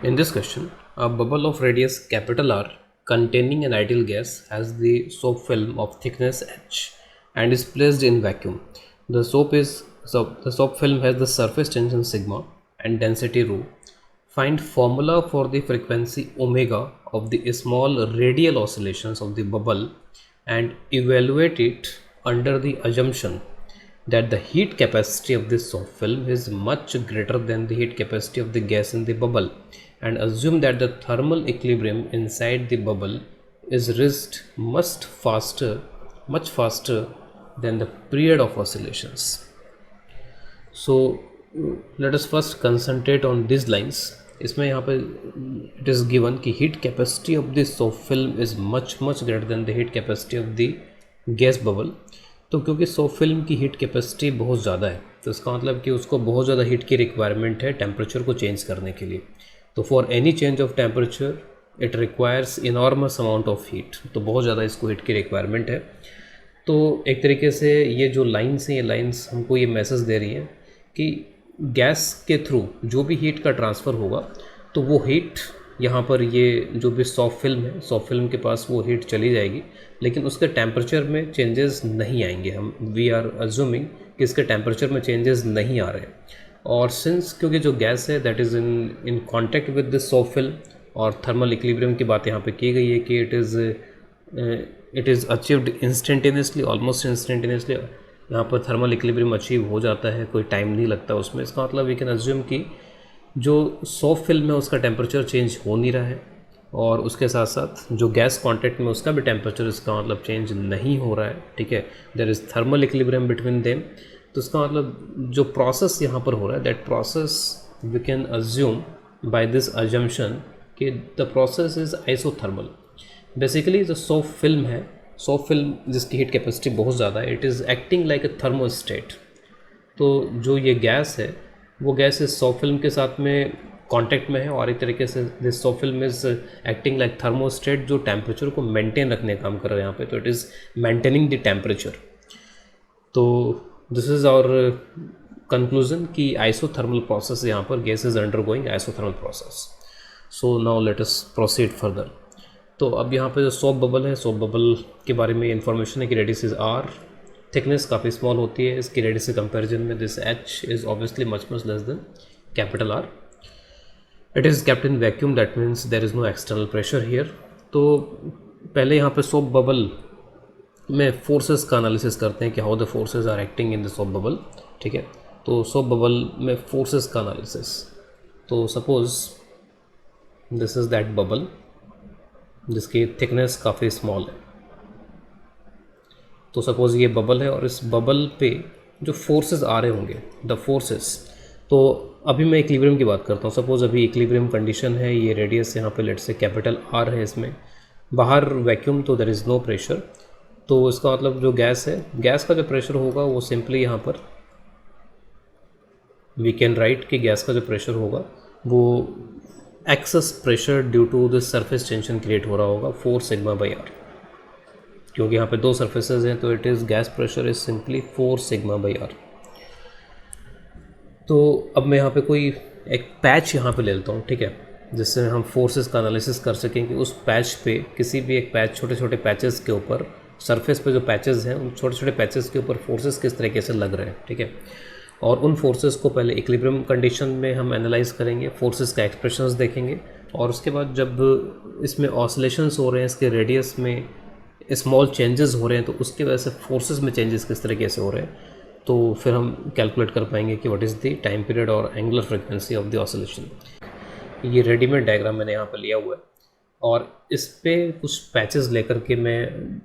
In this question, a bubble of radius capital R containing an ideal gas has the soap film of thickness h and is placed in vacuum. The soap film has the surface tension sigma and density rho. Find formula for the frequency omega of the small radial oscillations of the bubble and evaluate it under the assumption that the heat capacity of this soap film is much greater than the heat capacity of the gas in the bubble, and assume that the thermal equilibrium inside the bubble is reached much faster than the period of oscillations. So let us first concentrate on these lines. इसमें यहाँ पे it is given कि heat capacity of the soap film is much greater than the heat capacity of the gas bubble. तो क्योंकि soap film की heat capacity बहुत ज़्यादा है, तो इसका मतलब कि उसको बहुत ज़्यादा हीट की रिक्वायरमेंट है टेम्परेचर को चेंज करने के लिए. तो for any change of temperature it requires enormous amount of heat. तो बहुत ज़्यादा इसको हीट की रिक्वायरमेंट है. तो एक तरीके से ये जो लाइन्स हैं, ये लाइन्स हमको ये मैसेज दे रही हैं कि गैस के थ्रू जो भी हीट का ट्रांसफ़र होगा तो वो हीट यहाँ पर ये जो भी सॉफ्ट फिल्म है, सॉफ्ट फिल्म के पास वो हीट चली जाएगी, लेकिन उसके टेम्परेचर में चेंजेस नहीं आएंगे. हम वी आर अज्यूमिंग कि इसके टेम्परेचर में चेंजेस नहीं आ रहे हैं. और सिंस क्योंकि जो गैस है that is in contact with this soft film, और थर्मल इक्विलिब्रियम की बात यहाँ पे की गई है कि it is achieved instantaneously, almost instantaneously. यहाँ पर थर्मल इक्विलिब्रियम अचीव हो जाता है, कोई टाइम नहीं लगता उसमें. इसका मतलब वी कैन अज्यूम कि जो सॉफ्ट फिल्म है उसका टेम्परेचर चेंज हो नहीं रहा है, और उसके साथ साथ जो गैस कांटेक्ट में उसका भी टेम्परेचर इसका मतलब चेंज नहीं हो रहा है. ठीक है, there is thermal equilibrium between them. तो इसका मतलब जो प्रोसेस यहाँ पर हो रहा है that process we can assume by this assumption कि the process is isothermal. Basically जो सॉफ्ट फिल्म है, सॉफ्ट फिल्म जिसकी हीट कैपेसिटी बहुत ज़्यादा है, it is acting like a thermostat. तो जो ये गैस है वो गैस इस सॉफ्ट फिल्म के साथ में कांटेक्ट में है, और एक तरीके से this soft film is acting like thermostat जो टेम्परेचर को मेंटेन रखने का काम कर रहा है यहाँ पे. तो it is maintaining the temperature. तो दिस इज़ आवर कंक्लूजन कि आइसोथर्मल प्रोसेस यहाँ पर gas is undergoing isothermal process. So now let us proceed further. तो अब यहाँ पे जो सोप बबल है, सोप बबल के बारे में इन्फॉर्मेशन है कि रेडियस इज़ आर, थिकनेस काफ़ी स्मॉल होती है इसकी रेडियस के कंपैरिजन में. This H is obviously much less than capital R. It is kept in vacuum, that means there is no external pressure here. तो पहले यहाँ पे सोप बबल में फोर्सेस का एनालिसिस करते हैं कि how the forces are acting in the soap bubble. ठीक है, तो सोप बबल में फोर्सेस का एनालिसिस. तो suppose this is that bubble जिसकी थिकनेस काफ़ी स्मॉल है. तो सपोज़ ये बबल है और इस बबल पे जो फोर्सेस आ रहे होंगे, द फोर्सेस. तो अभी मैं इक्विलिब्रियम की बात करता हूँ. सपोज़ अभी इक्विलिब्रियम कंडीशन है, ये रेडियस यहाँ पे लेट से कैपिटल आर है, इसमें बाहर वैक्यूम, तो देयर इज़ नो प्रेशर. तो इसका मतलब जो गैस है, गैस का जो प्रेशर होगा वो सिंपली यहाँ पर वी कैन राइट कि गैस का जो प्रेशर होगा वो excess pressure due to this surface tension create हो रहा होगा 4 सिग्मा बाई आर. क्योंकि यहाँ पे दो सरफेसेज हैं तो it is gas pressure is simply 4 sigma by R. तो अब मैं यहाँ पे कोई एक पैच यहाँ पे ले लेता हूँ. ठीक है, जिससे हम फोर्सेस का एनालिसिस कर सकें कि उस पैच पे, किसी भी एक पैच, छोटे छोटे पैचेस के ऊपर, सरफेस पे जो पैचेस हैं उन छोटे छोटे पैचेस के ऊपर फोर्सेस किस तरीके से लग रहे हैं. ठीक है, और उन फोर्सेस को पहले इक्विलिब्रियम कंडीशन में हम एनालाइज करेंगे, फोर्सेस का एक्सप्रेशंस देखेंगे, और उसके बाद जब इसमें ऑसिलेशंस हो रहे हैं, इसके रेडियस में स्मॉल चेंजेस हो रहे हैं, तो उसकी वजह से फोर्सेस में चेंजेस किस तरीके से हो रहे हैं, तो फिर हम कैलकुलेट कर पाएंगे कि what is the time period और angular frequency of the oscillation. ये रेडीमेड डायग्राम मैंने यहाँ पर लिया हुआ है, और इस पर कुछ पैचेस लेकर के मैं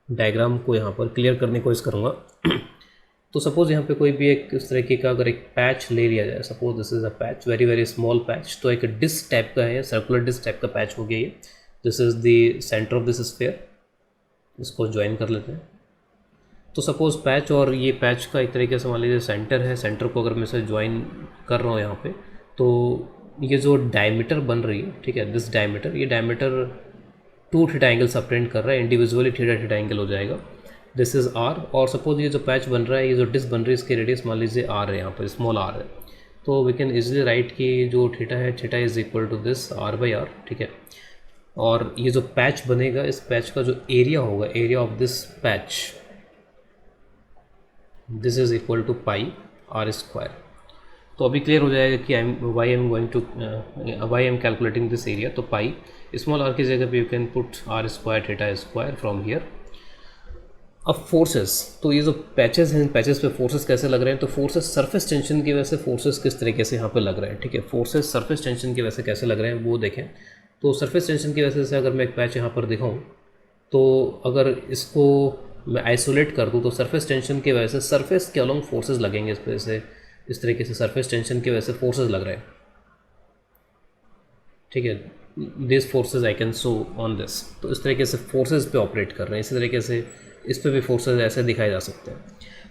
डायग्राम को यहाँ पर क्लियर करने की कोशिश करूँगा. तो सपोज़ यहाँ पे कोई भी एक इस तरीके का अगर एक पैच ले लिया जाए, suppose this is a patch, very small patch. तो एक डिस्क टाइप का है, सर्कुलर डिस्क टाइप का पैच हो गया ये. This is the centre of this sphere. इसको ज्वाइन कर लेते हैं. तो सपोज़ पैच, और ये पैच का एक तरीके से मान लीजिए सेंटर है. सेंटर को अगर मैं से ज्वाइन कर रहा हूँ यहाँ पे, तो ये जो डायमीटर बन रही है, ठीक है, दिस डायमीटर, ये डायमीटर 2 थीटा एंगल सप्रेंट कर रहा है, इंडिविजुअली थीटा एंगल हो जाएगा. This is R. और सपोज ये जो पैच बन रहा है, ये जो डिस्क बन रही है, इसकी रेडियस मान लीजिए आर है, यहाँ पर स्मॉल आर है. तो वी कैन इजीली राइट कि जो थीटा है, theta is equal to this R by R, ठीक है। और ये जो पैच बनेगा, इस पैच का जो एरिया होगा, area of this patch, this is equal to pi R square. तो अभी क्लियर हो जाएगा कि why I am calculating this area. तो पाई स्मॉल आर की जगह पे you can put R square theta square from here. अब फोर्सेस, तो ये जो पैचेस हैं, पैचेस पे फोर्सेस कैसे लग रहे हैं, तो फोर्सेस सरफेस टेंशन की वजह से फोर्सेस किस तरीके से यहाँ पे लग रहे हैं, ठीक है। फोर्सेस सरफेस टेंशन की वजह से कैसे लग रहे हैं वो देखें। तो सरफेस टेंशन की वजह से अगर मैं एक पैच यहाँ पर दिखाऊँ, तो अगर इसको मैं आइसोलेट कर दूँ तो सरफेस टेंशन की वजह से सरफेस के अलॉन्ग फोर्सेस लगेंगे। इस वजह से, इस तरीके से सरफेस टेंशन की वजह से फोर्सेस लग रहे हैं, ठीक है। This forces I can show on this. तो इस तरीके से फोर्सेस पे ऑपरेट कर रहे हैं। इसी तरीके से इस पे भी फोर्सेस ऐसे दिखाए जा सकते हैं।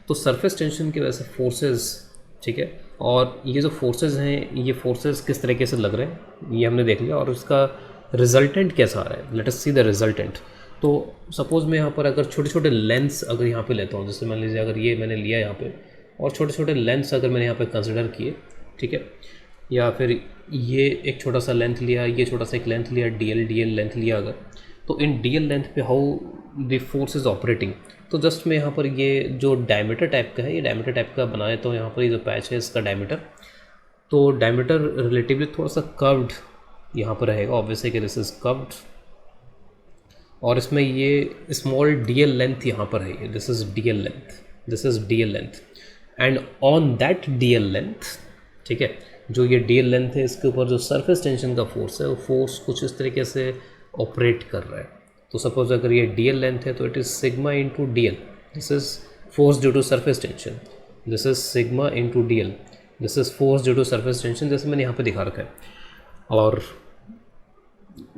तो सरफेस टेंशन की वजह से फोर्सेस, ठीक है। और ये जो फोर्सेस हैं, ये फोर्सेस किस तरीके से लग रहे हैं ये हमने देख लिया, और उसका रिजल्टेंट कैसा आ रहा है। Let us see the resultant. तो सपोज़ मैं यहाँ पर अगर छोटे छोटे लेंस अगर यहाँ पे लेता हूँ, जैसे मान लीजिए अगर ये मैंने लिया यहाँ पे, और छोटे छोटे लेंस अगर मैंने यहाँ पे कंसिडर किए, ठीक है, या फिर ये एक छोटा सा लेंथ लिया, ये छोटा सा एक लेंथ लिया, डी एल लेंथ लिया अगर, तो इन डी एल लेंथ पे how the force is operating. तो जस्ट मैं यहाँ पर ये जो डायमीटर टाइप का है, ये डायमीटर टाइप का बनाए, तो यहाँ पर ये जो पैच है इसका डायमीटर, तो डायमीटर रिलेटिवली थोड़ा सा कर्व्ड यहाँ पर रहेगा, ऑब्वियसली कि दिस इज कर्व्ड। और इसमें ये स्मॉल डी एल लेंथ यहाँ पर है, this is D L length, this is D L length, and on that D L length, ठीक है, जो ये डी एल लेंथ है इसके ऊपर जो सरफेस टेंशन का फोर्स है, वो फोर्स कुछ इस तरीके से ऑपरेट कर रहा है। तो सपोज अगर ये डी एल लेंथ है तो it is sigma into D L, this is force due to surface tension, this is sigma into D L, this is force due to surface tension, जैसे मैंने यहाँ पे दिखा रखा है। और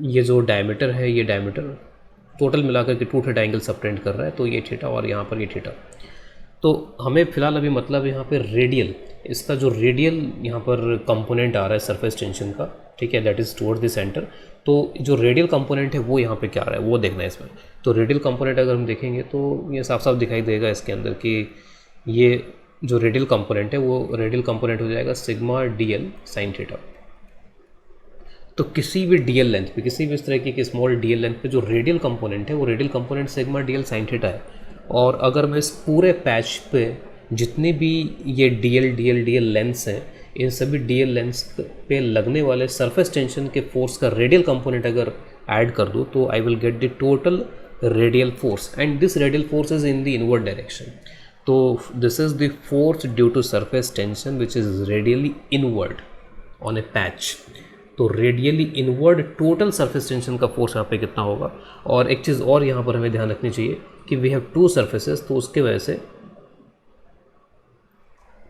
ये जो डायमीटर है, ये डायमीटर टोटल मिलाकर के 2 थीटा एंगल सबटेंड कर रहा है, तो ये थीटा और यहाँ पर ये थीटा। तो हमें फ़िलहाल अभी मतलब यहाँ पे रेडियल, इसका जो रेडियल यहाँ पर कंपोनेंट आ रहा है सरफेस टेंशन का, ठीक है, that is toward the centre. तो जो रेडियल कंपोनेंट है वो यहाँ पे क्या आ रहा है वो देखना है इसमें। तो रेडियल कंपोनेंट अगर हम देखेंगे तो ये साफ साफ दिखाई देगा इसके अंदर कि ये जो रेडियल कंपोनेंट है वो रेडियल कंपोनेंट हो जाएगा sigma d l sine theta. तो किसी भी डी एल लेंथ पे, किसी भी इस तरह की स्मॉल डी एल लेंथ पे जो रेडियल कंपोनेंट है वो radial component sigma d l sine theta है। और अगर मैं इस पूरे पैच पे जितने भी ये डी एल लेंस हैं, इन सभी डी एल लेंस पे लगने वाले सरफेस टेंशन के फोर्स का रेडियल कंपोनेंट अगर ऐड कर दूँ तो I will get the total radial force, and this radial force is in the inward direction. तो this is the force due to surface tension which is radially inward on a patch. तो radially inward total surface tension का force यहाँ पे कितना होगा। और एक चीज़ और यहाँ पर हमें ध्यान रखनी चाहिए कि वी हैव 2 सरफेसेस, तो उसके वजह से,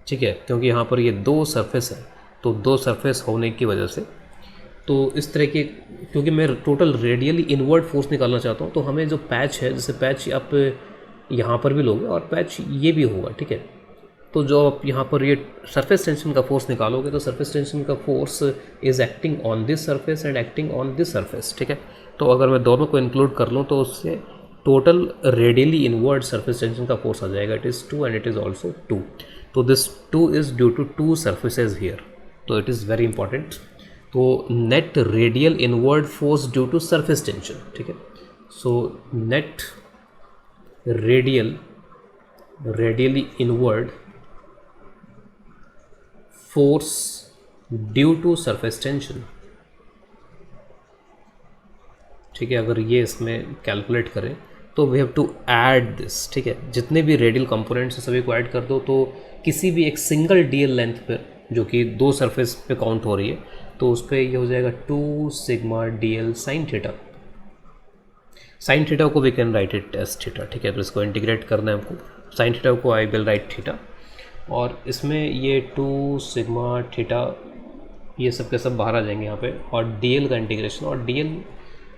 ठीक है, क्योंकि यहाँ पर ये 2 सरफेस है, तो 2 सरफेस होने की वजह से, तो इस तरह के, क्योंकि मैं टोटल रेडियली इनवर्ड फोर्स निकालना चाहता हूँ, तो हमें जो पैच है, जैसे पैच आप यहाँ पर भी लोगे और पैच ये भी होगा, ठीक है। तो जो आप यहाँ पर ये सरफेस टेंशन का फोर्स निकालोगे, तो सरफेस टेंशन का force is acting on this surface and acting on this surface, ठीक है। तो अगर मैं दोनों को इंक्लूड कर लूँ तो उससे total radially inward surface tension का फोर्स आ जाएगा, it is 2 and it is also 2। तो this 2 is due to 2 surfaces here, तो इट इज़ वेरी इंपॉर्टेंट। तो net radial inward force due to surface tension, ठीक है। So net radially inward force due to surface tension, ठीक है। अगर ये इसमें कैलकुलेट करें तो we have to add this, ठीक है। जितने भी रेडियल कंपोनेंट्स हैं सभी को ऐड कर दो, तो किसी भी एक सिंगल डीएल लेंथ पे जो कि 2 सरफेस पे काउंट हो रही है, तो उस पर ये हो जाएगा 2 sigma d l sine theta. Sine theta को we can write it as theta, ठीक है। तो इसको इंटीग्रेट करना है हमको, साइन थीटा को आई विल राइट थीटा, और इसमें ये 2 सिग्मा थीटा ये सब के सब बाहर आ जाएंगे यहाँ पे, और डीएल का इंटीग्रेशन। और डीएल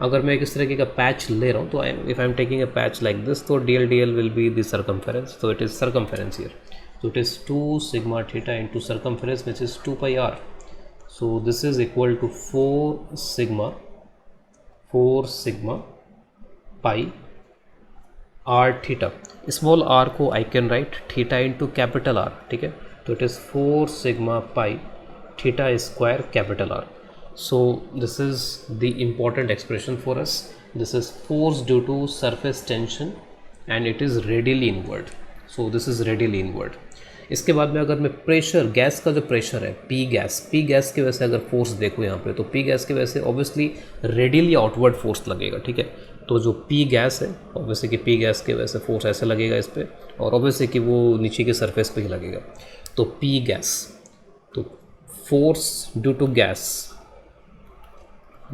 अगर मैं इस तरीके का पैच ले रहा हूँ, तो if I am taking a patch like this, तो dl will be the circumference, तो it is circumference here, so it is 2 sigma theta into circumference which is 2 pi r, so this is equal to 4 sigma pi r theta। small r को I can write theta into capital R, ठीक है। तो it is 4 sigma pi theta square capital R. So this is the important expression for us. This is force due to surface tension and it is radially inward. So this is radially inward. इसके बाद में अगर मैं pressure, gas का जो pressure है P gas की वजह से अगर फोर्स देखो यहाँ पे, तो पी गैस की वजह से ऑब्वियसली रेडियली आउटवर्ड फोर्स लगेगा, ठीक है। तो जो पी गैस है ऑब्वियसली कि पी गैस की वजह से फोर्स ऐसे लगेगा इस पर, और ऑब्वियसली कि वो नीचे के सरफेस पे ही लगेगा। तो पी गैस, तो force due to gas,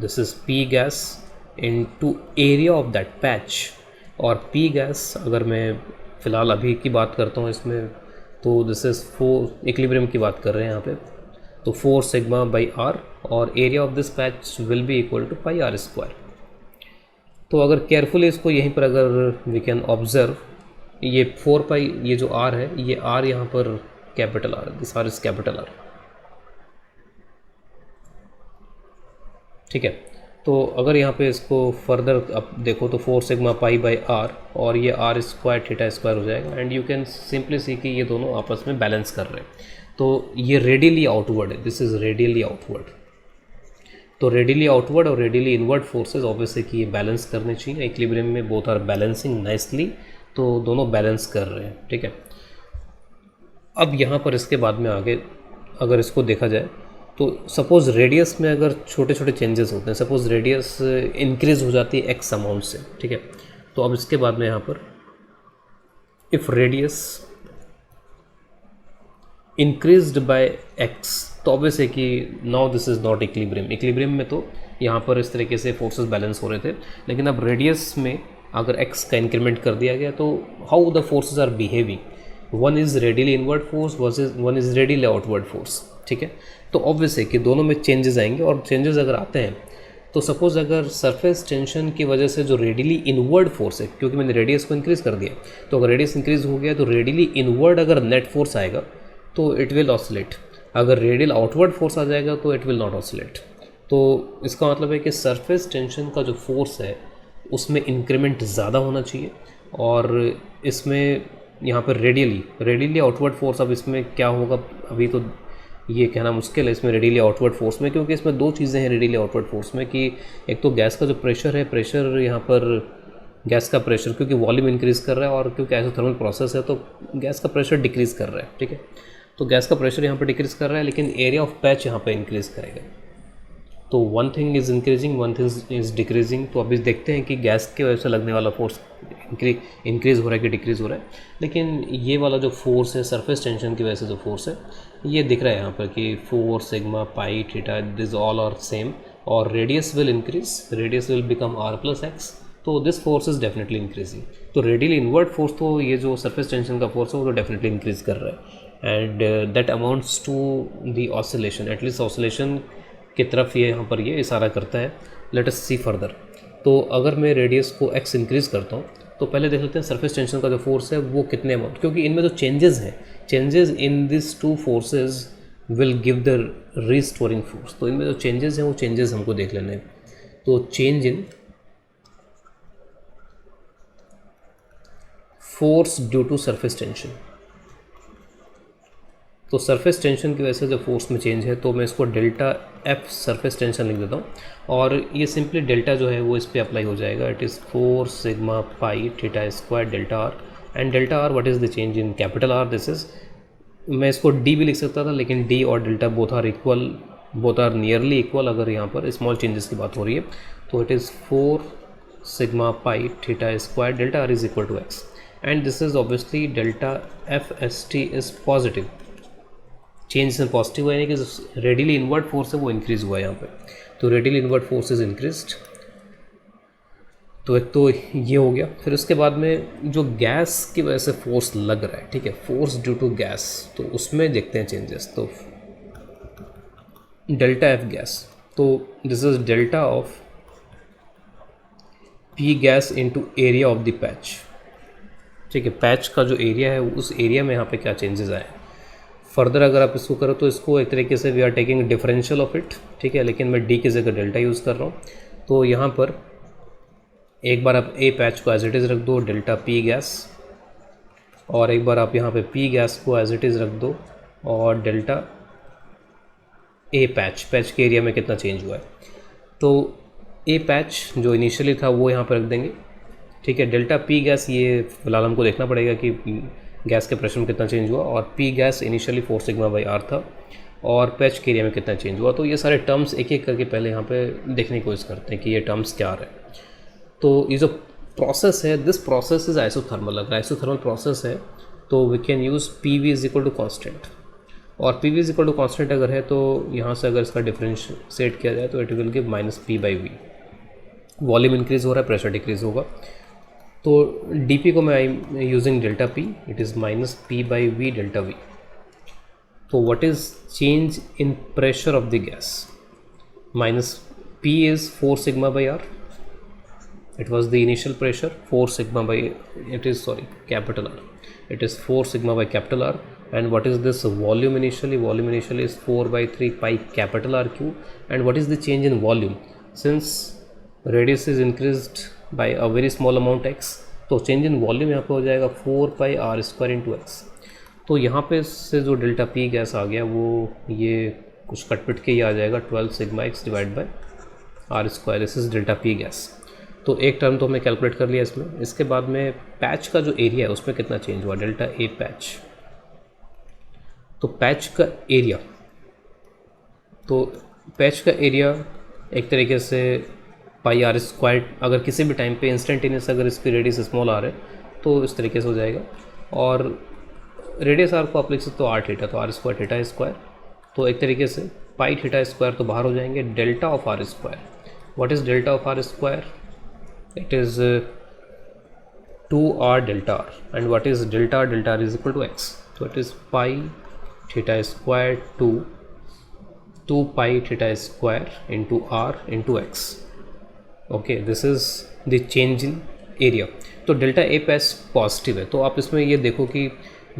this is P gas into area of that patch. और पी गैस अगर मैं फ़िलहाल अभी की बात करता हूँ इसमें, तो दिस इज़ 4 इक्विलिब्रियम की बात कर रहे हैं यहाँ पे, तो 4 सिग्मा बाई आर, और area of this patch will be equal to pi R square. तो अगर केयरफुली इसको यहीं पर अगर वी कैन ऑब्जर्व, ये 4 पाई, ये जो आर है, ये आर यहाँ पर capital R, this R is capital R, ठीक है। तो अगर यहाँ पे इसको फर्दर अब देखो तो 4 सिग्मा पाई बाई आर और ये आर स्क्वायर थीटा स्क्वायर हो जाएगा, एंड यू कैन सिंपली सी कि ये दोनों आपस में बैलेंस कर रहे हैं। तो ये रेडियली आउटवर्ड है, दिस इज़ रेडियली आउटवर्ड। तो रेडियली आउटवर्ड और रेडियली इनवर्ड फोर्सेज ऑब्वियसली कि ये बैलेंस करने चाहिए इक्विलिब्रियम में, बोथ आर बैलेंसिंग नाइसली, तो दोनों बैलेंस कर रहे हैं, ठीक है। अब यहाँ पर इसके बाद में आगे अगर इसको देखा जाए तो सपोज़ रेडियस में अगर छोटे छोटे चेंजेस होते हैं, सपोज़ रेडियस इंक्रीज़ हो जाती है एक्स अमाउंट से, ठीक है। तो अब इसके बाद में यहाँ पर if radius increased by x, तो ऑब्वियस है कि now this is not equilibrium. Equilibrium में तो यहाँ पर इस तरीके से फोर्सेस बैलेंस हो रहे थे, लेकिन अब रेडियस में अगर एक्स का इंक्रीमेंट कर दिया गया तो how the forces are behaving, one is radially inward force versus one is radially outward force, ठीक है। तो ऑब्वियस है कि दोनों में चेंजेस आएंगे, और चेंजेस अगर आते हैं तो सपोज़ अगर सरफेस टेंशन की वजह से जो रेडियली इनवर्ड फोर्स है, क्योंकि मैंने रेडियस को इंक्रीज़ कर दिया, तो अगर रेडियस इंक्रीज़ हो गया तो रेडियली इनवर्ड अगर नेट फोर्स आएगा तो इट विल ऑसिलेट, अगर रेडियल आउटवर्ड फोर्स आ जाएगा तो इट विल नॉट ऑसिलेट। तो इसका मतलब है कि सरफेस टेंशन का जो फोर्स है उसमें इंक्रीमेंट ज़्यादा होना चाहिए, और इसमें यहाँ पर रेडियली आउटवर्ड फोर्स, अब इसमें क्या होगा अभी तो ये कहना मुश्किल है इसमें रेडियली आउटवर्ड फोर्स में, क्योंकि इसमें दो चीज़ें हैं रेडियली आउटवर्ड फोर्स में, कि एक तो गैस का जो प्रेशर है, प्रेशर यहाँ पर गैस का प्रेशर क्योंकि वॉल्यूम इंक्रीज़ कर रहा है, और क्योंकि आइसोथर्मल प्रोसेस है तो गैस का प्रेशर डिक्रीज़ कर रहा है, ठीक है। तो गैस का प्रेशर यहाँ पर डिक्रीज़ कर रहा है, लेकिन एरिया ऑफ पैच यहाँ पर इंक्रीज़ करेगा। तो one thing is increasing, one thing is decreasing. तो अभी देखते हैं कि गैस की वजह से लगने वाला फोर्स इंक्रीज़ हो रहा है कि डिक्रीज़ हो रहा है, लेकिन ये वाला जो फोर्स है सरफेस टेंशन की वजह से जो फोर्स है ये दिख रहा है यहाँ पर कि 4 sigma pi theta this all are same, और radius will increase, radius will become R plus x, तो this force is definitely increasing. तो रेडियली इनवर्ड फोर्स, तो ये जो सरफेस टेंशन का फोर्स है वो तो डेफिनेटली इंक्रीज़ कर रहा है, and that amounts to the oscillation, at least oscillation की तरफ ये यहाँ पर ये इशारा करता है। Let us see further. तो अगर मैं रेडियस को एक्स इंक्रीज़ करता हूँ तो पहले देख लेते हैं सरफेस टेंशन का जो फोर्स है वो कितने अमाउंट, क्योंकि इनमें जो चेंजेस हैं, changes in this two forces will give the restoring force. तो इनमें जो चेंजेस हैं वो चेंजेस हमको देख लेने हैं। तो change in force due to surface tension, तो सरफेस टेंशन की वजह से जो फोर्स में चेंज है, तो मैं इसको डेल्टा एफ सरफेस टेंशन लिख देता हूँ, और ये सिंपली डेल्टा जो है वो इस पर अप्लाई हो जाएगा। It is 4 sigma pi theta square delta are, and delta R what is the change in capital R, this is, मैं इसको डी भी लिख सकता था, लेकिन डी और delta both are equal, both are nearly equal अगर यहाँ पर स्मॉल चेंजेस की बात हो रही है। तो it is 4 sigma pi theta square delta R is equal to X, and this is obviously delta F S T is positive, change in positive हुआ, यानी कि रेडियली इनवर्ड फोर्स है वो इंक्रीज़ हुआ है यहाँ पे। तो radially inward force is increased, तो एक तो ये हो गया। फिर उसके बाद में जो गैस की वजह से फोर्स लग रहा है, ठीक है, फोर्स ड्यू टू गैस, तो उसमें देखते हैं चेंजेस। तो डेल्टा एफ गैस, तो this is delta of P gas into area of the patch, ठीक है। पैच का जो एरिया है उस एरिया में यहाँ पे क्या चेंजेस आए। फर्दर अगर आप इसको करो तो इसको एक तरीके से we are taking differential of it, ठीक है, लेकिन मैं डी की जगह डेल्टा यूज़ कर रहा हूँ। तो यहाँ पर एक बार आप ए पैच को एज इट इज़ रख दो डेल्टा पी गैस, और एक बार आप यहाँ पे पी गैस को एज इट इज़ रख दो और डेल्टा ए पैच के एरिया में कितना चेंज हुआ है। तो ए पैच जो इनिशियली था वो यहाँ पर रख देंगे, ठीक है। डेल्टा पी गैस ये फिलहाल हमको देखना पड़ेगा कि गैस के प्रेशर में कितना चेंज हुआ, और P gas initially 4 sigma by R था, और पैच के एरिया में कितना चेंज हुआ। तो ये सारे टर्म्स एक एक करके पहले यहाँ पे देखने की कोशिश करते हैं कि ये टर्म्स क्या आ रहे हैं। तो ये जो प्रोसेस है, दिस प्रोसेस इज आइसोथर्मल। अगर आइसोथर्मल प्रोसेस है तो we can use P V is equal to constant, और P V is equal to constant अगर है तो यहाँ से अगर इसका डिफरेंशिएट किया जाए तो it will give minus P by V. Volume increase हो रहा है, प्रेशर डिक्रीज होगा। तो डी पी को मैं I using delta P, it is minus P by V delta V. तो what is change in pressure of the gas? Minus P is 4 sigma by R, it was the initial pressure 4 sigma by, it is sorry, capital R, it is 4 sigma by capital R. And what is this volume initially? Volume initially is 4 by 3 pi capital R cube. And what is the change in volume? Since radius is increased by a very small amount x, तो change in volume यहाँ पे हो जाएगा 4 pi r square into x। तो यहाँ पे से जो डेल्टा पी गैस आ गया वो ये कुछ कटपिट के ही आ जाएगा 12 sigma x divide by R square. This is delta P gas. तो एक टर्म तो हमने कैलकुलेट कर लिया इसमें। इसके बाद में पैच का जो एरिया है उसमें कितना चेंज हुआ, डेल्टा ए पैच। तो पैच का एरिया, तो पैच का एरिया एक तरीके से पाई आर स्क्वायर, अगर किसी भी टाइम पे इंस्टेंटेनियस अगर इसकी रेडियस स्मॉल आर है तो इस तरीके से हो जाएगा। और रेडियस आर को आप लिख सकते हो आर थीटा, तो आर स्क्वायर थीटा स्क्वायर। तो एक तरीके से पाई थीटा स्क्वायर तो बाहर हो जाएंगे। Delta of R square, what is delta of R square? It is 2r delta r, and what is delta r? Delta r is equal to x, so it is pi theta square to 2 pi theta square into r into x. Okay, this is the change in area. तो delta A patch positive है, तो आप इसमें ये देखो कि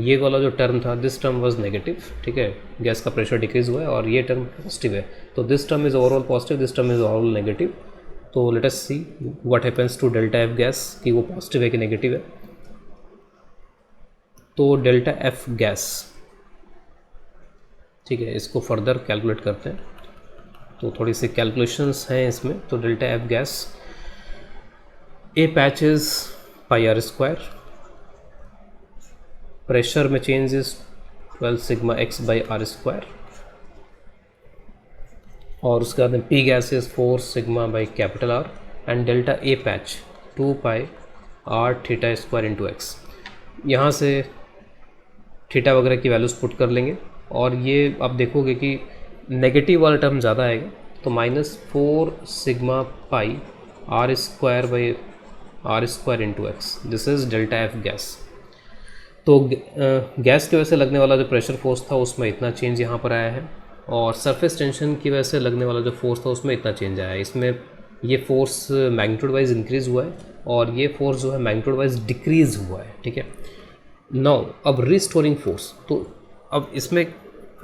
ये वाला जो टर्म था, दिस टर्म वाज नेगेटिव, ठीक है, गैस का प्रेशर डिक्रीज हुआ है, और ये टर्म पॉजिटिव है। तो this term is overall positive, this term is overall negative. तो let us see what happens to delta F gas, कि वो पॉजिटिव है कि नेगेटिव है। तो डेल्टा एफ गैस, ठीक है, इसको फर्दर कैलकुलेट करते हैं। तो थोड़ी सी कैलकुलेशंस हैं इसमें। तो delta F gas, A patch is pi R square, pressure में change is 12 sigma x by R square, और उसके बाद में P gas is 4 sigma by capital R, and delta A patch 2 pi R theta square into x. यहाँ से theta वगैरह की values put कर लेंगे, और ये आप देखोगे कि नेगेटिव वाला टर्म ज़्यादा आएगा, तो -4 sigma pi R square by R square into X. This is delta F gas. तो गैस की वजह से लगने वाला जो प्रेशर फोर्स था उसमें इतना चेंज यहाँ पर आया है, और सरफेस टेंशन की वजह से लगने वाला जो फोर्स था उसमें इतना चेंज आया है। इसमें ये फोर्स मैग्नीट्यूड वाइज इंक्रीज़ हुआ है, और ये फोर्स जो है मैग्नीट्यूड वाइज डिक्रीज़ हुआ है, ठीक है। नाउ अब रिस्टोरिंग फोर्स, तो अब इसमें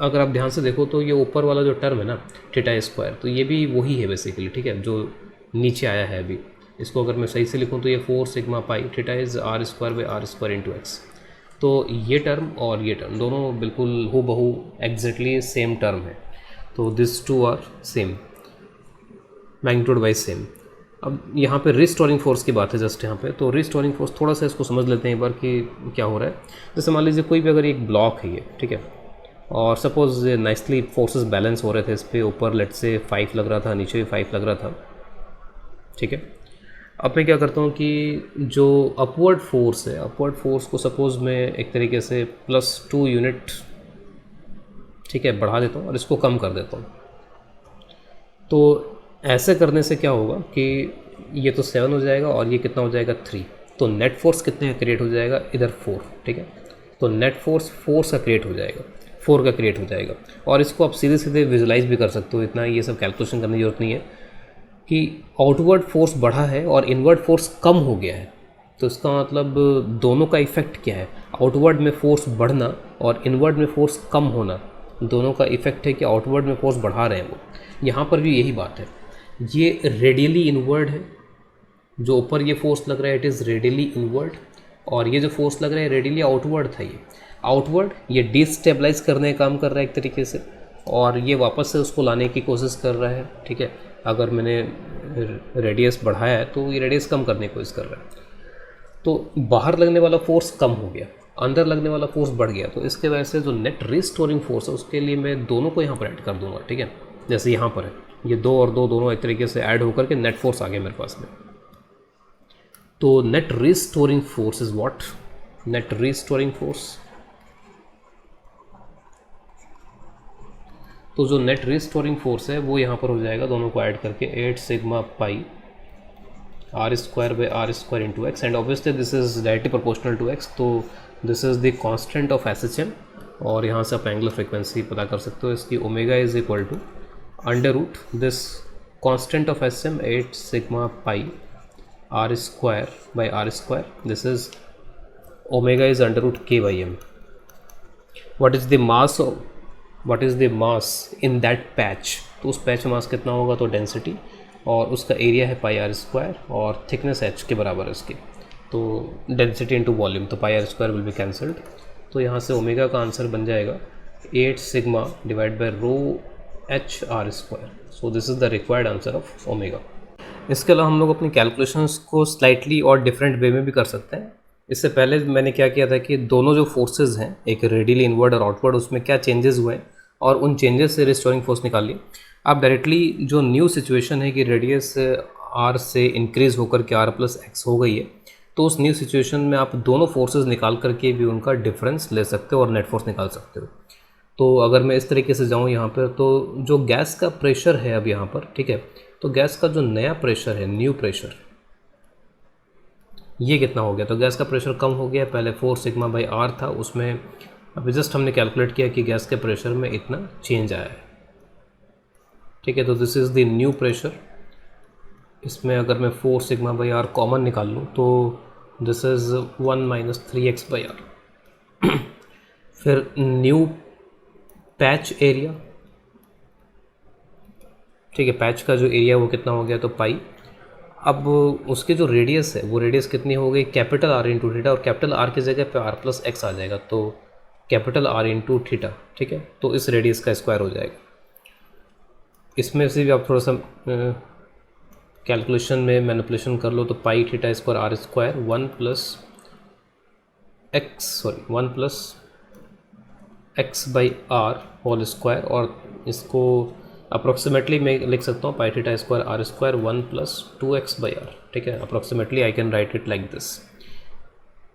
अगर आप ध्यान से देखो तो ये ऊपर वाला जो टर्म है ना थीटा स्क्वायर, तो ये भी वही है बेसिकली, ठीक है, जो नीचे आया है अभी। इसको अगर मैं सही से लिखूँ तो ये 4 sigma pi theta is R square by R square into X. तो ये टर्म और ये टर्म दोनों बिल्कुल हू बहू एग्जैक्टली सेम टर्म है। तो this two are same, magnitude wise same. अब यहाँ पे रिस्टोरिंग फोर्स की बात है जस्ट यहाँ पे। तो रिस्टोरिंग फोर्स थोड़ा सा इसको समझ लेते हैं एक बार कि क्या हो रहा है। जैसे मान लीजिए कोई भी अगर एक ब्लॉक है ये, ठीक है, और सपोज नाइसली फोर्सेस बैलेंस हो रहे थे, इस पर ऊपर लेट से 5 लग रहा था, नीचे भी 5 लग रहा था, ठीक है। अब मैं क्या करता हूँ कि जो अपवर्ड फोर्स है, अपवर्ड फोर्स को सपोज़ मैं एक तरीके से +2 यूनिट, ठीक है, बढ़ा देता हूँ और इसको कम कर देता हूँ। तो ऐसे करने से क्या होगा कि ये तो 7 हो जाएगा और ये कितना हो जाएगा 3। तो नेट फोर्स कितने का क्रिएट हो जाएगा, इधर 4, ठीक है। तो नेट फोर्स 4 का क्रिएट हो जाएगा, 4 का क्रिएट हो जाएगा। और इसको आप सीधे सीधे विजुलाइज भी कर सकते हो, इतना ये सब कैलकुलेशन करने की जरूरत नहीं है कि आउटवर्ड फोर्स बढ़ा है और इनवर्ड फोर्स कम हो गया है। तो इसका मतलब दोनों का इफ़ेक्ट क्या है, आउटवर्ड में फोर्स बढ़ना और इनवर्ड में फोर्स कम होना, दोनों का इफ़ेक्ट है कि आउटवर्ड में फोर्स बढ़ा रहे हैं वो। यहाँ पर भी यही बात है, ये रेडियली इनवर्ड है, जो ऊपर ये फोर्स लग रहा है इट इज़ रेडियली इनवर्ड, और ये जो फोर्स लग रहा है रेडियली आउटवर्ड था। ये आउटवर्ड, ये डिस्टेबलाइज करने का काम कर रहा है एक तरीके से, और ये वापस से उसको लाने की कोशिश कर रहा है, ठीक है। अगर मैंने रेडियस बढ़ाया है तो ये रेडियस कम करने की कोशिश कर रहा है, तो बाहर लगने वाला फोर्स कम हो गया, अंदर लगने वाला फोर्स बढ़ गया। तो इसके वजह से जो नेट रिस्टोरिंग फोर्स है उसके लिए मैं दोनों को यहाँ पर ऐड कर दूंगा, ठीक है। जैसे यहाँ पर है ये 2 और 2 दोनों एक तरीके से ऐड होकर के नेट फोर्स आ गया मेरे पास में। तो net restoring force is what? Net restoring force, तो जो नेट रिस्टोरिंग फोर्स है वो यहाँ पर हो जाएगा दोनों को ऐड करके 8 sigma pi R square by R square into x, and obviously this is directly proportional to x, तो this is the constant of SHM। और यहाँ से आप एंगुलर फ्रिक्वेंसी पता कर सकते हो, इसकी omega is equal to under root this constant of SHM 8 sigma pi R square by R square, this is omega is under root k by m। What is the mass what is the mass in that patch? तो उस patch में मास कितना होगा? तो density, और उसका area है पाई R square और थिकनेस h के बराबर है उसकी, तो डेंसिटी इंटू वॉल्यूम, तो pi R square will be cancelled. तो यहाँ से ओमेगा का आंसर बन जाएगा 8 sigma divide by rho h R square. So this is the required answer of omega. इसके अलावा हम लोग अपनी कैलकुलेशंस को स्लाइटली और डिफरेंट वे में भी कर सकते हैं। इससे पहले मैंने क्या किया था कि दोनों जो फोर्सेज हैं, एक रेडियली इनवर्ड और आउटवर्ड, उसमें क्या चेंजेस हुए और उन चेंजेस से रिस्टोरिंग फोर्स निकाल ली। अब डायरेक्टली जो न्यू सिचुएशन है कि रेडियस आर से इंक्रीज़ होकर के आर प्लस एक्स हो गई है, तो उस न्यू सिचुएशन में आप दोनों फोर्सेज निकाल करके भी उनका डिफरेंस ले सकते हो और नेट फोर्स निकाल सकते हो। तो अगर मैं इस तरीके से जाऊँ यहाँ पर, तो जो गैस का प्रेशर है अब यहाँ पर, ठीक है, तो गैस का जो नया प्रेशर है, न्यू प्रेशर, ये कितना हो गया? तो गैस का प्रेशर कम हो गया, पहले 4 सिग्मा बाई आर था, उसमें अभी जस्ट हमने कैलकुलेट किया कि गैस के प्रेशर में इतना चेंज आया है, ठीक है। तो this is the new pressure. इसमें अगर मैं 4 सिग्मा बाई आर कॉमन निकाल लूँ तो this is 1 minus 3x by R. फिर न्यू पैच एरिया, ठीक है, पैच का जो एरिया वो कितना हो गया? तो पाई। अब उसके जो रेडियस है वो रेडियस कितनी हो गई? कैपिटल आर इंटू थीटा, और कैपिटल आर की जगह पे आर प्लस एक्स आ जाएगा, तो कैपिटल आर इंटू थीटा, ठीक है। तो इस रेडियस का स्क्वायर हो जाएगा। इसमें से भी आप थोड़ा सा कैलकुलेशन में मैनिपुलेशन कर लो, तो pi theta square R square 1 plus x by R whole square, और इसको अप्रॉक्सीमेटली मैं लिख सकता हूँ pi theta square R square 1 plus 2x by R, ठीक है। Approximately I can write it like this.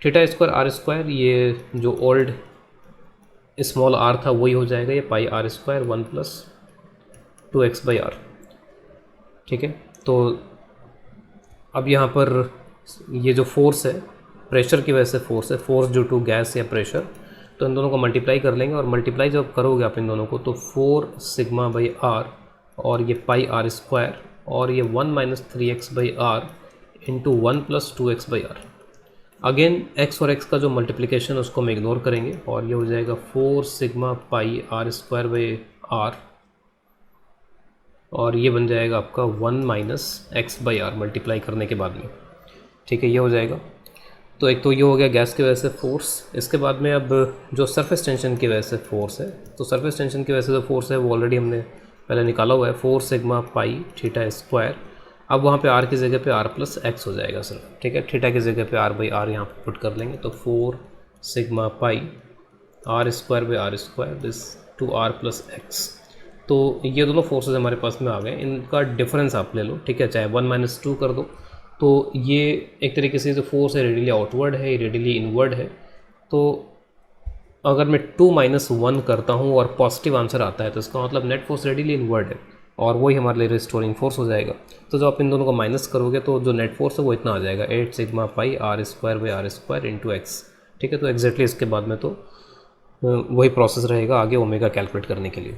Theta square R square, ये जो ओल्ड स्मॉल आर था वही हो जाएगा, ये pi R square 1 plus 2x by R, ठीक है। तो अब यहाँ पर ये जो फोर्स है, प्रेशर की वजह से फोर्स है, फोर्स ड्यू टू गैस या प्रेशर, तो इन दोनों को मल्टीप्लाई कर लेंगे, और मल्टीप्लाई जब करोगे आप इन दोनों को तो 4 सिग्मा बाई आर और ये पाई आर स्क्वायर और ये 1 minus 3x by R into 1 plus 2x by R. Again x और x का जो मल्टीप्लिकेशन है उसको हम इग्नोर करेंगे, और ये हो जाएगा 4 sigma pi R square by R, और ये बन जाएगा आपका 1 minus X by R multiply करने के बाद में, ठीक है, ये हो जाएगा। तो एक तो ये हो गया गैस की वजह से फोर्स। इसके बाद में अब जो सरफेस टेंशन की वजह से फोर्स है, तो सरफेस टेंशन की वजह से जो फोर्स है वो ऑलरेडी हमने पहले निकाला हुआ है, 4 सिग्मा पाई थीटा स्क्वायर। अब वहाँ पे आर की जगह पे आर प्लस एक्स हो जाएगा सिर्फ, ठीक है। थीटा की जगह पे आर बाई आर यहाँ पे पुट कर लेंगे, तो 4 sigma pi R square by R square this two R plus x. तो ये दोनों फोर्सेस हमारे पास में आ गए, इनका डिफरेंस आप ले लो, ठीक है, चाहे 1 माइनस 2 कर दो। तो ये एक तरीके से जो फोर्स है रेडियली आउटवर्ड है, रेडियली इनवर्ड है। तो अगर मैं 2 माइनस 1 करता हूँ और पॉजिटिव आंसर आता है तो इसका मतलब नेट फोर्स रेडियली इनवर्ड है, और वही हमारे लिए रिस्टोरिंग फोर्स हो जाएगा। तो जब आप इन दोनों को माइनस करोगे तो जो नेट फोर्स है वो इतना आ जाएगा 8 sigma pi R square by R square into X, ठीक है। तो एग्जैक्टली इसके बाद में तो वही प्रोसेस रहेगा आगे ओमेगा कैलकुलेट करने के लिए।